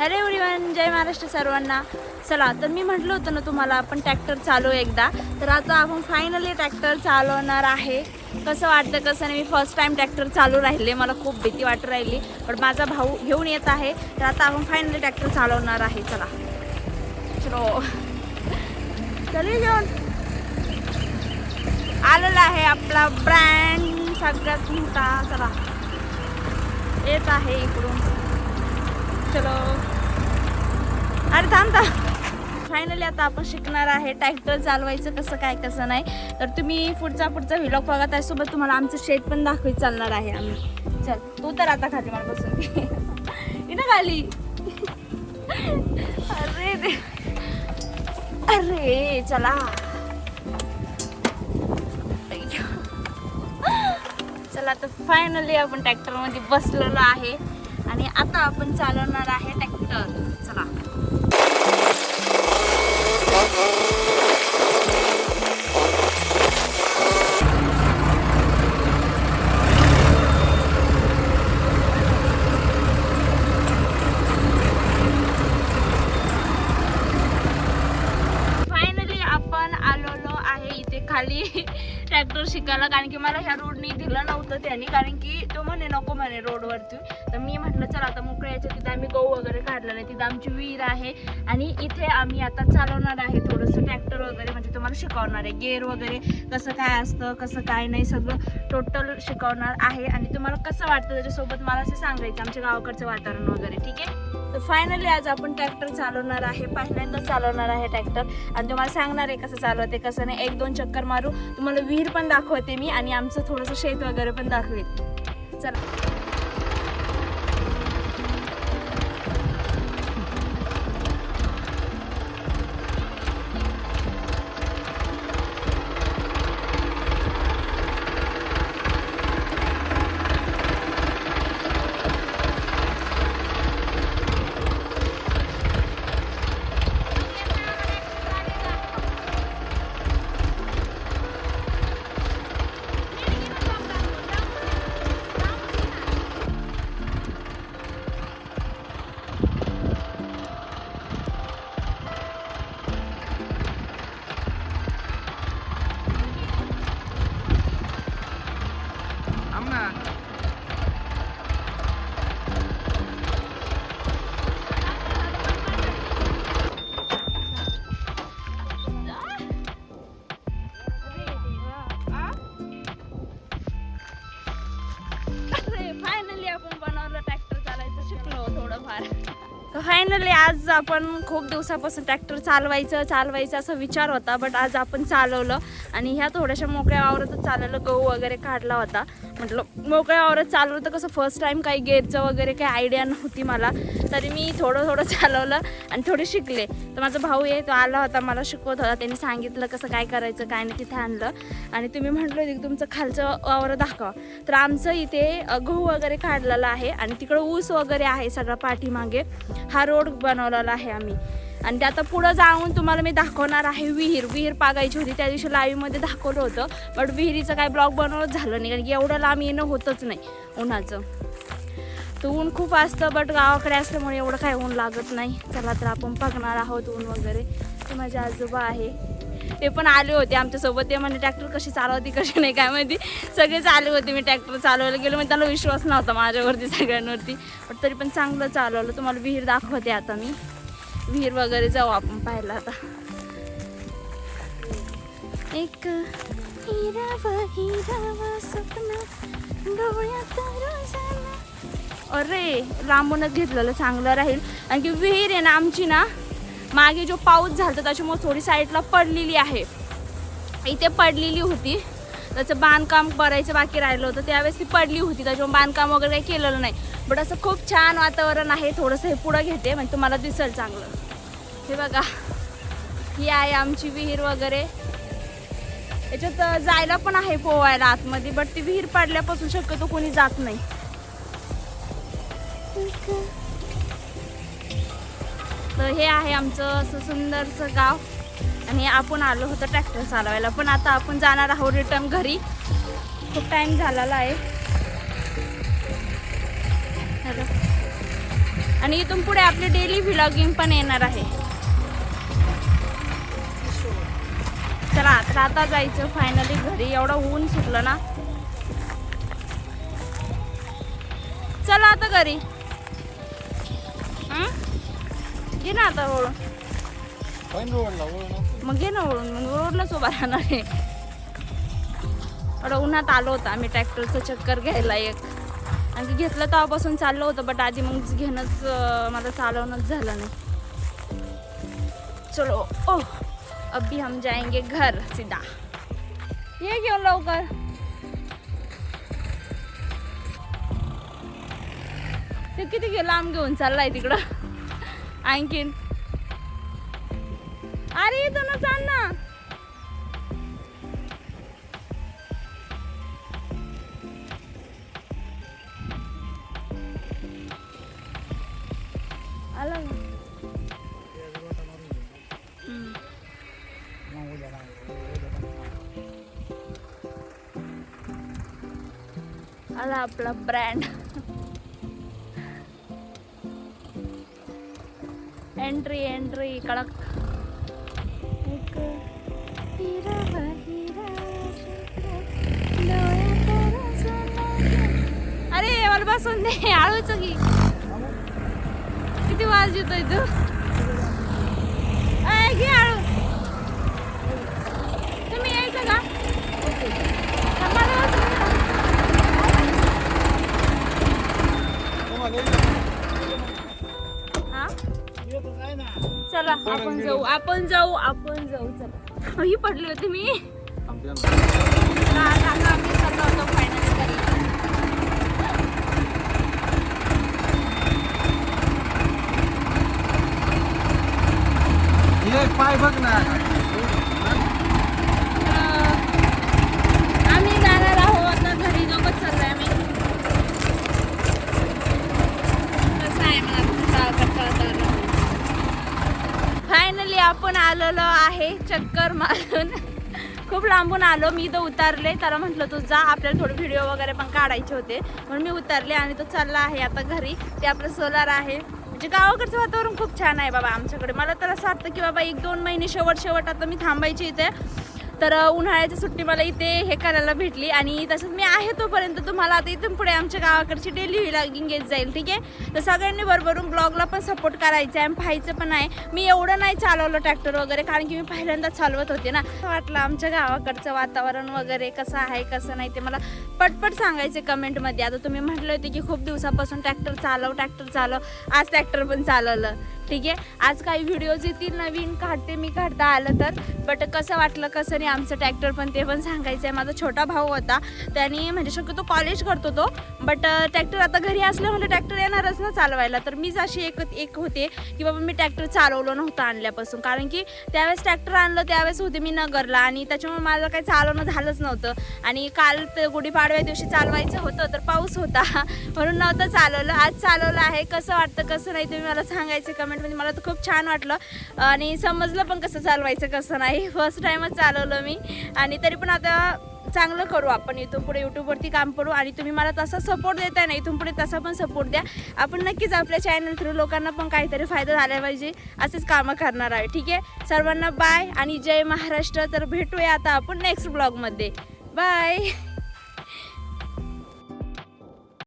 Hello everyone, जय महाराष्ट्र सर्वांना. चला, तर मी म्हटलं होतं ना तुम्हाला आपण ट्रॅक्टर चालवू एकदा. तर आता आपण फायनली ट्रॅक्टर चालवणार आहे. कसं वाटतं कसं नाही, मी फर्स्ट टाइम ट्रॅक्टर चालू राहिले, मला खूप भीती वाटू राहिली, पण माझा भाऊ घेऊन येत आहे. तर आता आपण फायनली ट्रॅक्टर चालवणार आहे. चला चलो चले घेऊन. आलेला आहे आपला ब्रँड सगळ्यात मोठा. चला येत आहे इकडून. चलो, अरे थांब. फायनली आता आपण शिकणार आहे ट्रॅक्टर चालवायचं कसं काय कसं नाही. तर तुम्ही पुढचा व्हिडिओ बघा, त्यासोबत तुम्हाला आमचं शेत पण दाखवत चालणार आहे आम्ही. चल तू तर आता खाली मला बसून इथं खाली. अरे चला चला, तर फायनली आपण ट्रॅक्टरमध्ये बसलेलो आहे आणि आता आपण चालवणार आहे ट्रॅक्टर. चला फायनली आपण आलेलो आहे इथे खाली ट्रॅक्टर शिकायला. कारण की मला ह्या रोडनी दिलं नव्हतं त्यांनी, कारण की तो म्हणे नको म्हणे रोडवरती. तर मी म्हटलं चला आता मोकळ्या याच्या तिथे आम्ही गहू वगैरे काढलेलं आहे, तिथं आमची विहीर आहे आणि इथे आम्ही आता चालवणार आहे थोडंसं ट्रॅक्टर वगैरे. म्हणजे तुम्हाला शिकवणार आहे गेअर वगैरे कसं काय असतं कसं काय नाही, सगळं टोटल शिकवणार आहे. आणि तुम्हाला कसं वाटतं त्याच्यासोबत मला असं सांगायचं आमच्या गावाकडचं वातावरण वगैरे. ठीक आहे, तर फायनली आज आपण ट्रॅक्टर चालवणार आहे, पहिल्यांदा चालवणार आहे ट्रॅक्टर. आणि तुम्हाला सांगणार आहे कसं चालवते कसं नाही. 1-2 चक्कर मारू, तुम्हाला विहीर पण दाखवते मी आणि आमचं थोडंसं शेत वगैरे पण दाखवेल. चला फायनली आज आपण खूप दिवसापासून ट्रॅक्टर चालवायचं असा विचार होता, बट आज आपण चालवलं. आणि ह्या थोड्याशा मोकळ्या वावरातच चालवलं, गहू वगैरे काढला होता. म्हटलं मोकळ्या वावरात चालवलं तर कसं फर्स्ट टाईम काही गेअरचं वगैरे काही आयडिया नव्हती मला, तरी मी थोडं चालवलं आणि थोडे शिकले. तर माझा भाऊ आहे, तो आला होता मला शिकवत होता, त्यांनी सांगितलं कसं काय करायचं काय नाही, तिथे आणलं. आणि तुम्ही म्हटलं होते की तुमचं खालचं वावर दाखवा. तर आमचं इथे गहू वगैरे काढलेलं आहे आणि तिकडं ऊस वगैरे आहे सगळा पाठीमागे. हा रोड बनवलेला आहे आम्ही. आणि ते आता पुढं जाऊन तुम्हाला मी दाखवणार आहे विहीर पागायची होती. त्या दिवशी लाईव्हमध्ये दाखवलं होतं, बट विहिरीचं काय ब्लॉग बनवत झालं नाही, कारण की एवढं लांब येणं होतच नाही उन्हाचं. तर ऊन खूप असतं, बट गावाकडे असल्यामुळे एवढं काय ऊन लागत नाही. चला तर आपण बघणार आहोत ऊन वगैरे. ते माझे आजोबा आहे, ते पण आले होते आमच्यासोबत. ते म्हणजे ट्रॅक्टर कशी चालवती कशी नाही काय माहिती, सगळेच आले होते. मी ट्रॅक्टर चालवायला गेलो, म्हणजे त्यांना विश्वास नव्हता माझ्यावरती सगळ्यांवरती, पण तरी पण चांगलं चालवलं. तुम्हाला विहीर दाखवते आता मी. विहीर वगैरे जाऊ आपण पाहायला आता. एक हिरावा स्वप्न डोळ्यात रोजाना. अरे लांबूनच घेतलेलं चांगलं राहील. आणखी विहीर आहे ना आमची ना, मागे जो पाऊस झाला त्याच्यामुळे थोडी साईडला पडलेली आहे. इथे पडलेली होती, त्याचं बांधकाम करायचं बाकी राहिलं होतं, त्यावेळेस ती पडली होती, त्याच्यामुळे बांधकाम वगैरे काही केलेलं नाही. बट असं खूप छान वातावरण आहे. थोडंसं हे पुढं घेते म्हणजे तुम्हाला दिसेल चांगलं. हे बघा, ही आहे आमची विहीर वगैरे. याच्यात जायला पण आहे पोवायला आतमध्ये, बट ती विहीर पडल्यापासून शक्यतो कोणी जात नाही. तर हे आहे आमचं असं सुंदरसं गाव. आणि आपण आलो होतो ट्रॅक्टर चालवायला. पण आता आपण जाणार आहोत रिटर्न घरी, खूप टाईम झालेला आहे. हॅलो, आणि इथून पुढे आपली डेली व्लॉगिंग पण येणार आहे. चला तर आता जायचं फायनली घरी. एवढं ऊन सुटलं ना. चला आता घरी. घे ना आता वळून. मग घे ना वळून. मग रोडलाच उभा राहणार आहे. एवढं उन्हात आलो होतं आम्ही ट्रॅक्टरचं चक्कर घ्यायला एक. आणि घेतलं तेव्हापासून चाललं होतं बट आधी मग घेणंच मला चालवणंच झालं नाही. चलो ओह अभी हम जाएंगे घर सीधा. ये घेऊन लवकर. ते किती लांब घेऊन चाललाय तिकडं आणखीन. अरे इथं ना चाल ना. आला आला आपला ब्रँड. एंट्री एंट्री कडक. अरे मला बसून दे. आळूच की किती वाज येतोय तू. घे आळू. तुम्ही यायचं का. चला आपण जाऊ आपण जाऊ आपण जाऊ. चला ही पडली होती मी. आम्ही चाललो होतो फायनली घरी. पाय बघ ना. आम्ही जाणार आहोत आता घरी. दोघंच चाललोय आम्ही. कसं आहे मला फायनली आपण आलेलो आहे चक्कर मारून. खूप लांबून आलो. मी इथं उतरले. त्याला म्हटलं तू जा आपल्याला थोडे व्हिडिओ वगैरे पण काढायचे होते म्हणून मी उतरले आणि तो चालला आहे आता घरी. ते आपलं सोलार आहे. म्हणजे गावाकडचं वातावरण खूप छान आहे बाबा आमच्याकडे. मला तर असं वाटतं की बाबा 1-2 महिने शेवट आता मी थांबायची इथे. तर उन्हाळ्याची सुट्टी मला इथे हे करायला भेटली आणि तसंच मी आहे तोपर्यंत तुम्हाला आता इथून पुढे आमच्या गावाकडची डेली व्लॉगिंग येत जाईल. ठीक आहे. तर सगळ्यांनी भरभरून ब्लॉगला पण सपोर्ट करायचा आहे आणि पाहायचं पण आहे. मी एवढं नाही चालवलं ट्रॅक्टर वगैरे कारण की मी पहिल्यांदाच चालवत होते ना. वाटलं आमच्या गावाकडचं वातावरण वगैरे कसं आहे कसं नाही ते मला पटपट सांगायचे कमेंटमध्ये. आता तुम्ही म्हटले होते की खूप दिवसापासून ट्रॅक्टर चालव. आज ट्रॅक्टर पण चालवलं. ठीक आहे. आज काही व्हिडिओज येतील नवीन मी काढता आलं तर. बट कसं वाटलं कसं नाही आमचं ट्रॅक्टर पण ते पण सांगायचं आहे. माझा छोटा भाऊ होता त्याने म्हणजे शक्यतो कॉलेज करतो तो. बट ट्रॅक्टर आता घरी असलं म्हणजे ट्रॅक्टर येणारच ना चालवायला. तर मीच अशी एक होते की बाबा मी ट्रॅक्टर चालवलं नव्हतं आणल्यापासून. कारण की त्यावेळेस ट्रॅक्टर आणलं त्यावेळेस होते मी नगरला आणि त्याच्यामुळे माझं काही चालवणं झालंच नव्हतं. आणि काल गुढीपाडव्या दिवशी चालवायचं होतं तर पाऊस होता म्हणून नव्हतं चालवलं. आज चालवलं आहे. कसं वाटतं कसं नाही तुम्ही मला सांगायचं कमेंट मध्ये. मला तर खूप छान वाटलं आणि समजलं पण कसं चालवायचं कसं नाही. फर्स्ट टाइमच चालवलं मी आणि तरी पण आता चांगलं करू आपण. इथून पुढे यूट्यूबवरती काम करू आणि तुम्ही मला तसा सपोर्ट देताय ना इथून पुढे तसा पण सपोर्ट द्या. आपण नक्कीच आपल्या चॅनल थ्रू लोकांना पण काहीतरी फायदा झाला पाहिजे असेच कामं करणार आहे. ठीक आहे. सर्वांना बाय आणि जय महाराष्ट्र. तर भेटूया आता आपण नेक्स्ट ब्लॉगमध्ये. बाय.